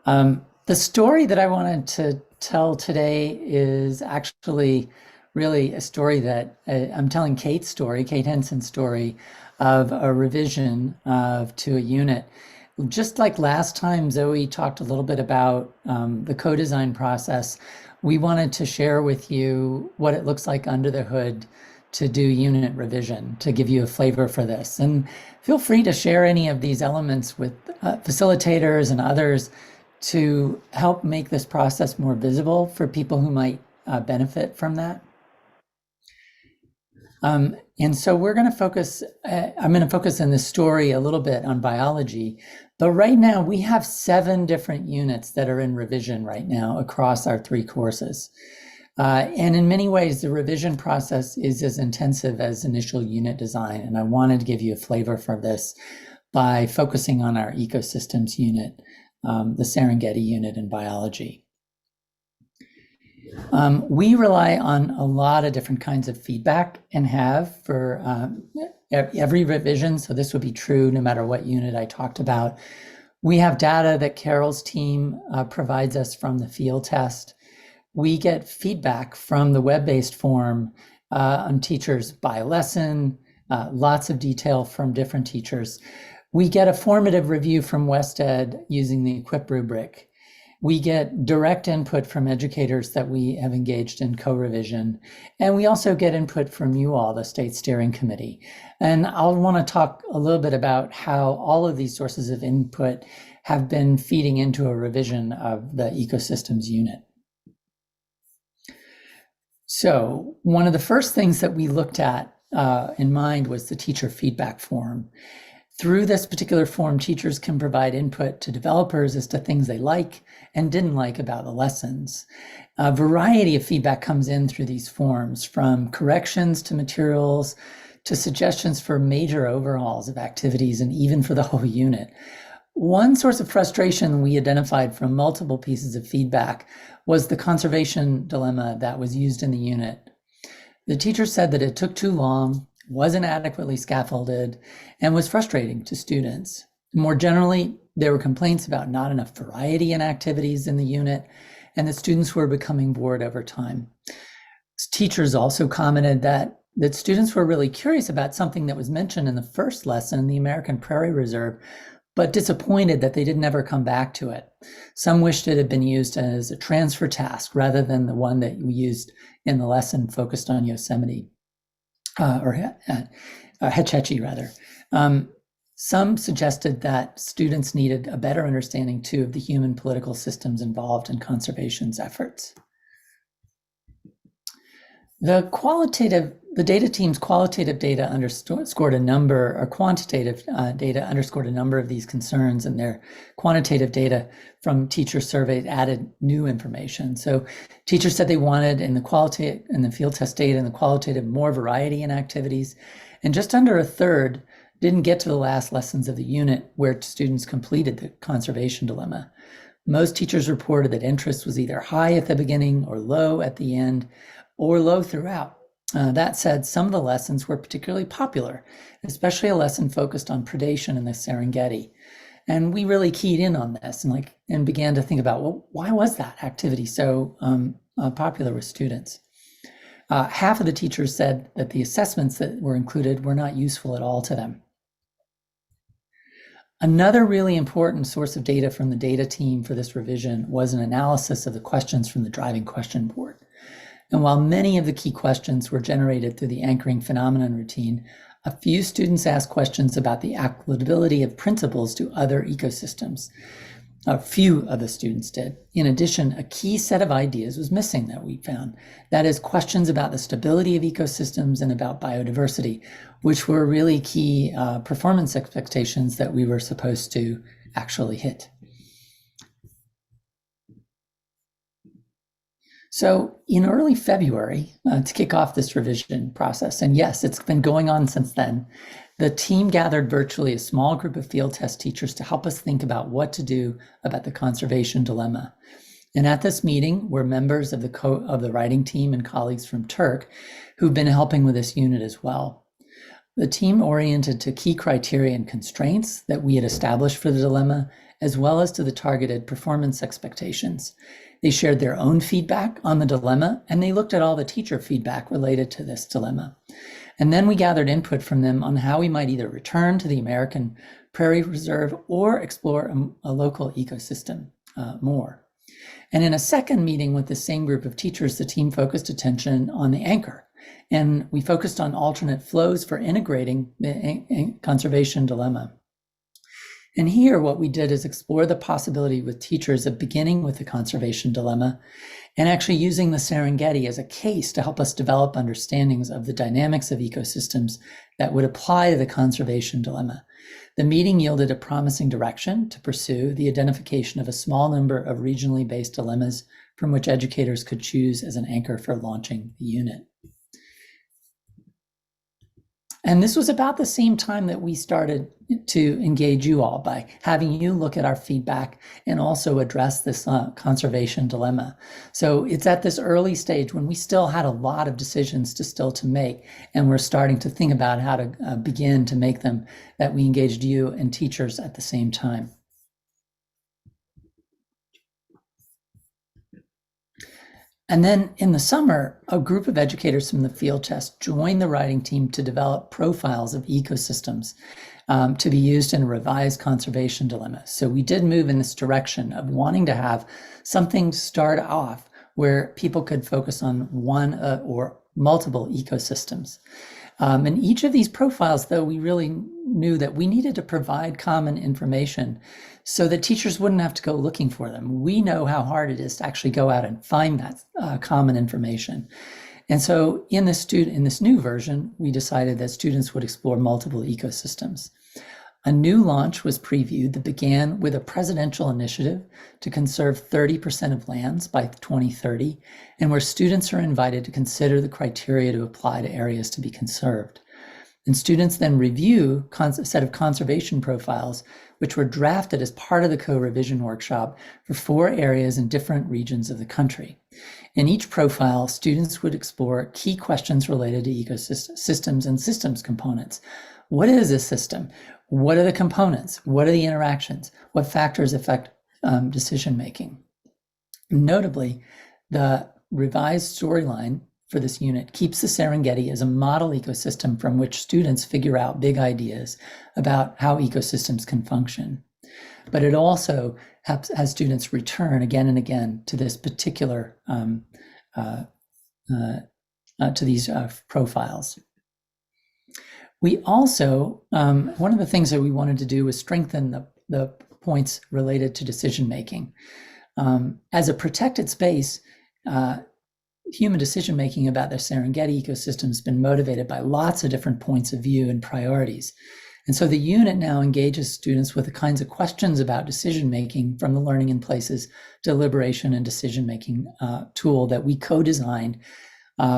The story that I wanted to tell today is actually really a story that I'm telling Kate's story, Kate Henson's story of a revision to a unit. Just like last time, Zoe talked a little bit about the co-design process. We wanted to share with you what it looks like under the hood to do unit revision, to give you a flavor for this. And feel free to share any of these elements with facilitators and others to help make this process more visible for people who might benefit from that. And so we're going to focus, I'm going to focus in this story a little bit on biology, but right now we have 7 different units that are in revision right now across our 3 courses. And in many ways, the revision process is as intensive as initial unit design. And I wanted to give you a flavor for this by focusing on our ecosystems unit, the Serengeti unit in biology. We rely on a lot of different kinds of feedback and have for every revision. So this would be true no matter what unit I talked about. We have data that Carol's team provides us from the field test. We get feedback from the web-based form on teachers by lesson, lots of detail from different teachers. We get a formative review from WestEd using the EQUIP rubric. We get direct input from educators that we have engaged in co-revision. And we also get input from you all, the State Steering Committee. And I'll want to talk a little bit about how all of these sources of input have been feeding into a revision of the ecosystems unit. So one of the first things that we looked at in mind was the teacher feedback form. Through this particular form, teachers can provide input to developers as to things they like and didn't like about the lessons. A variety of feedback comes in through these forms, from corrections to materials to suggestions for major overhauls of activities and even for the whole unit. One source of frustration we identified from multiple pieces of feedback was the conservation dilemma that was used in the unit. The teacher said that it took too long, wasn't adequately scaffolded, and was frustrating to students. More generally, there were complaints about not enough variety in activities in the unit, and that students were becoming bored over time. Teachers also commented that students were really curious about something that was mentioned in the first lesson in the American Prairie Reserve, but disappointed that they didn't ever come back to it. Some wished it had been used as a transfer task rather than the one that we used in the lesson focused on Yosemite. Or Hetch Hetchy rather. Some suggested that students needed a better understanding too of the human political systems involved in conservation's efforts. The data team's qualitative data underscored a number, or quantitative data underscored a number of these concerns, and their quantitative data from teacher surveys added new information. So teachers said they wanted in the field test data and the qualitative more variety in activities, and just under a third didn't get to the last lessons of the unit where students completed the conservation dilemma. Most teachers reported that interest was either high at the beginning or low at the end, or low throughout. That said, some of the lessons were particularly popular, especially a lesson focused on predation in the Serengeti. And we really keyed in on this and began to think about, well, why was that activity so popular with students? Half of the teachers said that the assessments that were included were not useful at all to them. Another really important source of data from the data team for this revision was an analysis of the questions from the driving question board. And while many of the key questions were generated through the anchoring phenomenon routine, a few students asked questions about the applicability of principles to other ecosystems. A few of the students did. In addition, a key set of ideas was missing that we found. That is, questions about the stability of ecosystems and about biodiversity, which were really key performance expectations that we were supposed to actually hit. So in early February, to kick off this revision process, and yes, it's been going on since then, the team gathered virtually a small group of field test teachers to help us think about what to do about the conservation dilemma. And at this meeting were members of the writing team and colleagues from Turk who've been helping with this unit as well. The team oriented to key criteria and constraints that we had established for the dilemma as well as to the targeted performance expectations. They shared their own feedback on the dilemma, and they looked at all the teacher feedback related to this dilemma. And then we gathered input from them on how we might either return to the American Prairie Reserve or explore a local ecosystem more. And in a second meeting with the same group of teachers, the team focused attention on the anchor. And we focused on alternate flows for integrating the conservation dilemma. And here, what we did is explore the possibility with teachers of beginning with the conservation dilemma and actually using the Serengeti as a case to help us develop understandings of the dynamics of ecosystems that would apply to the conservation dilemma. The meeting yielded a promising direction to pursue the identification of a small number of regionally based dilemmas from which educators could choose as an anchor for launching the unit. And this was about the same time that we started to engage you all by having you look at our feedback and also address this conservation dilemma. So it's at this early stage when we still had a lot of decisions to make, and we're starting to think about how to begin to make them, that we engaged you and teachers at the same time. And then in the summer, a group of educators from the field test joined the writing team to develop profiles of ecosystems to be used in a revised conservation dilemma. So we did move in this direction of wanting to have something start off where people could focus on one or multiple ecosystems. In each of these profiles, though, we really knew that we needed to provide common information so that teachers wouldn't have to go looking for them. We know how hard it is to actually go out and find that common information. And so in this new version, we decided that students would explore multiple ecosystems. A new launch was previewed that began with a presidential initiative to conserve 30% of lands by 2030, and where students are invited to consider the criteria to apply to areas to be conserved. And students then review a set of conservation profiles, which were drafted as part of the co-revision workshop for 4 areas in different regions of the country. In each profile, students would explore key questions related to ecosystems and systems components. What is a system? What are the components? What are the interactions? What factors affect decision-making? Notably, the revised storyline for this unit keeps the Serengeti as a model ecosystem from which students figure out big ideas about how ecosystems can function. But it also has students return again and again to this particular, to these profiles. We also, one of the things that we wanted to do was strengthen the points related to decision-making. As a protected space, human decision-making about the Serengeti ecosystem has been motivated by lots of different points of view and priorities. And so the unit now engages students with the kinds of questions about decision-making from the Learning in Places deliberation and decision-making tool that we co-designed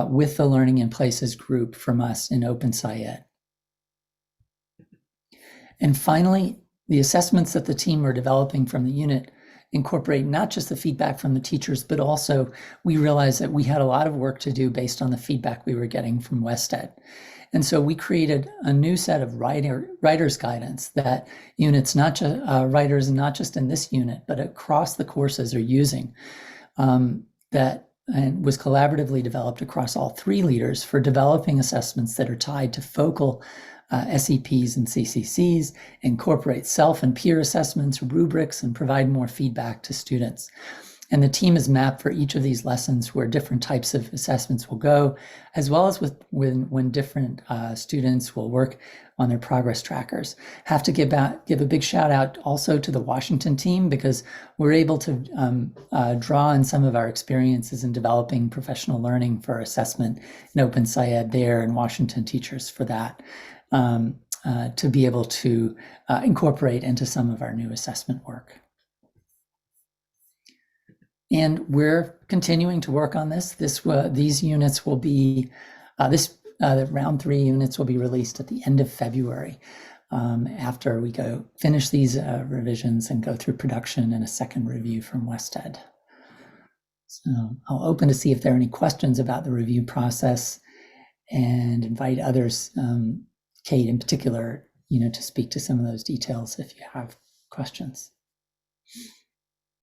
with the Learning in Places group from us in OpenSciEd. And finally, the assessments that the team are developing from the unit incorporate not just the feedback from the teachers, but also we realized that we had a lot of work to do based on the feedback we were getting from WestEd. And so we created a new set of writer's guidance that units, writers not just in this unit, but across the courses are using, that and was collaboratively developed across all 3 leaders for developing assessments that are tied to focal SEPs and CCCs, incorporate self and peer assessments, rubrics, and provide more feedback to students. And the team is mapped for each of these lessons where different types of assessments will go, as well as when different students will work on their progress trackers. Have to give a big shout out also to the Washington team, because we're able to draw on some of our experiences in developing professional learning for assessment in OpenSciEd there, and Washington teachers for that. To be able to incorporate into some of our new assessment work. And we're continuing to work on this. These units will be, the round 3 units will be released at the end of February after we finish these revisions and go through production and a second review from WestEd. So I'll open to see if there are any questions about the review process and invite others, Kate in particular, to speak to some of those details if you have questions.